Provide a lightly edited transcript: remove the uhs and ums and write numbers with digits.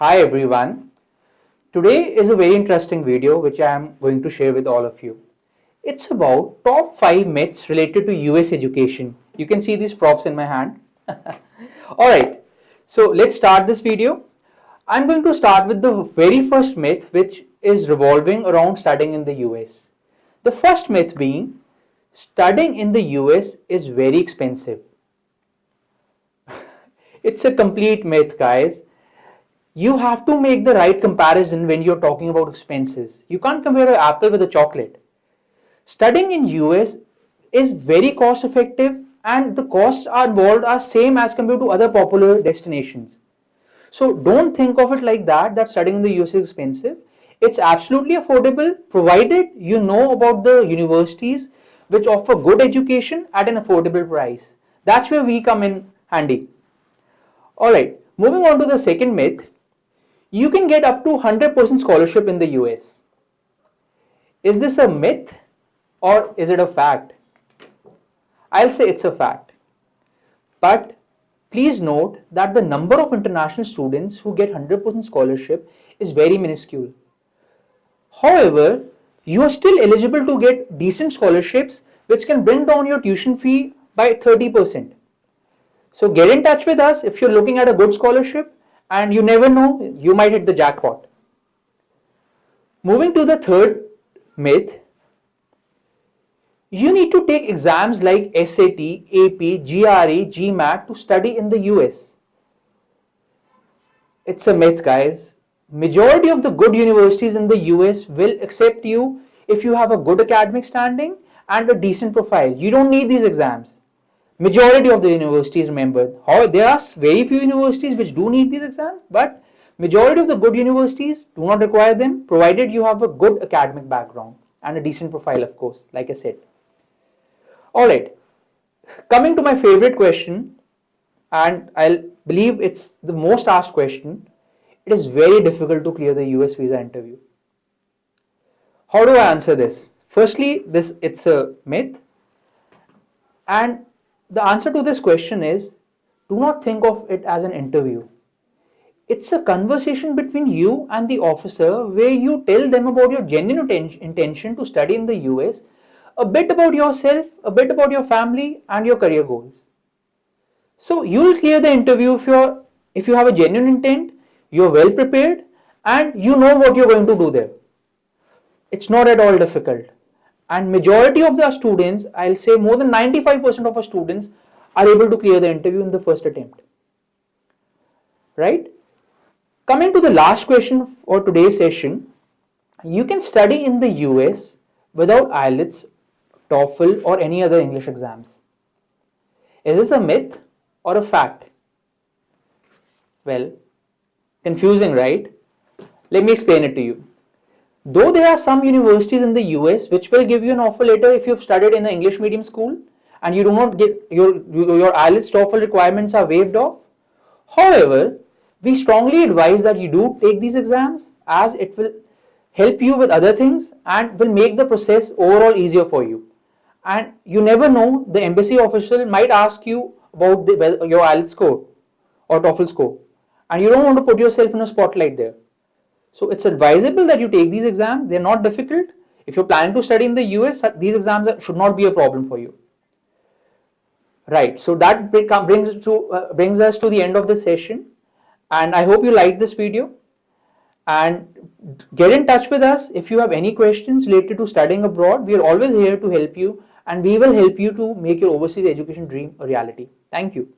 Hi everyone. Today is a very interesting video which I am going to share with all of you. It's about top 5 myths related to US education. You can see these props in my hand. Alright, so let's start this video. I'm going to start with the very first myth which is revolving around studying in the US. The first myth being studying in the US is very expensive. It's a complete myth, guys. You have to make the right comparison when you're talking about expenses. You can't compare an apple with a chocolate. Studying in US is very cost effective and the costs are involved are same as compared to other popular destinations. So don't think of it like that studying in the US is expensive. It's absolutely affordable provided you know about the universities which offer good education at an affordable price. That's where we come in handy. Alright, moving on to the second myth. You can get up to 100% scholarship in the US. Is this a myth or is it a fact? I'll say it's a fact. But please note that the number of international students who get 100% scholarship is very minuscule. However, you are still eligible to get decent scholarships which can bring down your tuition fee by 30%. So get in touch with us if you're looking at a good scholarship, and you never know, you might hit the jackpot. Moving to the third myth, you need to take exams like SAT, AP, GRE, GMAT to study in the US. It's a myth, guys. Majority of the good universities in the US will accept you if you have a good academic standing and a decent profile. You don't need these exams. Majority of the universities, remember, there are very few universities which do need these exams, but majority of the good universities do not require them, provided you have a good academic background and a decent profile, of course, like I said. Alright, coming to my favorite question, and I believe it's the most asked question. It is very difficult to clear the US visa interview. How do I answer this? Firstly, it's a myth, and the answer to this question is, do not think of it as an interview. It's a conversation between you and the officer where you tell them about your genuine intention to study in the US, a bit about yourself, a bit about your family and your career goals. So you'll clear the interview if you have a genuine intent, you're well prepared and you know what you're going to do there. It's not at all difficult. And majority of the students, I'll say more than 95% of our students are able to clear the interview in the first attempt. Right? Coming to the last question for today's session, you can study in the US without IELTS, TOEFL or any other English exams. Is this a myth or a fact? Well, confusing, right? Let me explain it to you. Though there are some universities in the US which will give you an offer letter if you've studied in an English medium school and you do not get your IELTS TOEFL requirements are waived off. However, we strongly advise that you do take these exams as it will help you with other things and will make the process overall easier for you. And you never know, the embassy official might ask you about your IELTS score or TOEFL score, and you don't want to put yourself in a spotlight there. So it's advisable that you take these exams. They're not difficult. If you're planning to study in the US, these exams should not be a problem for you. Right, so that brings us to the end of this session. And I hope you liked this video. And get in touch with us if you have any questions related to studying abroad. We are always here to help you. And we will help you to make your overseas education dream a reality. Thank you.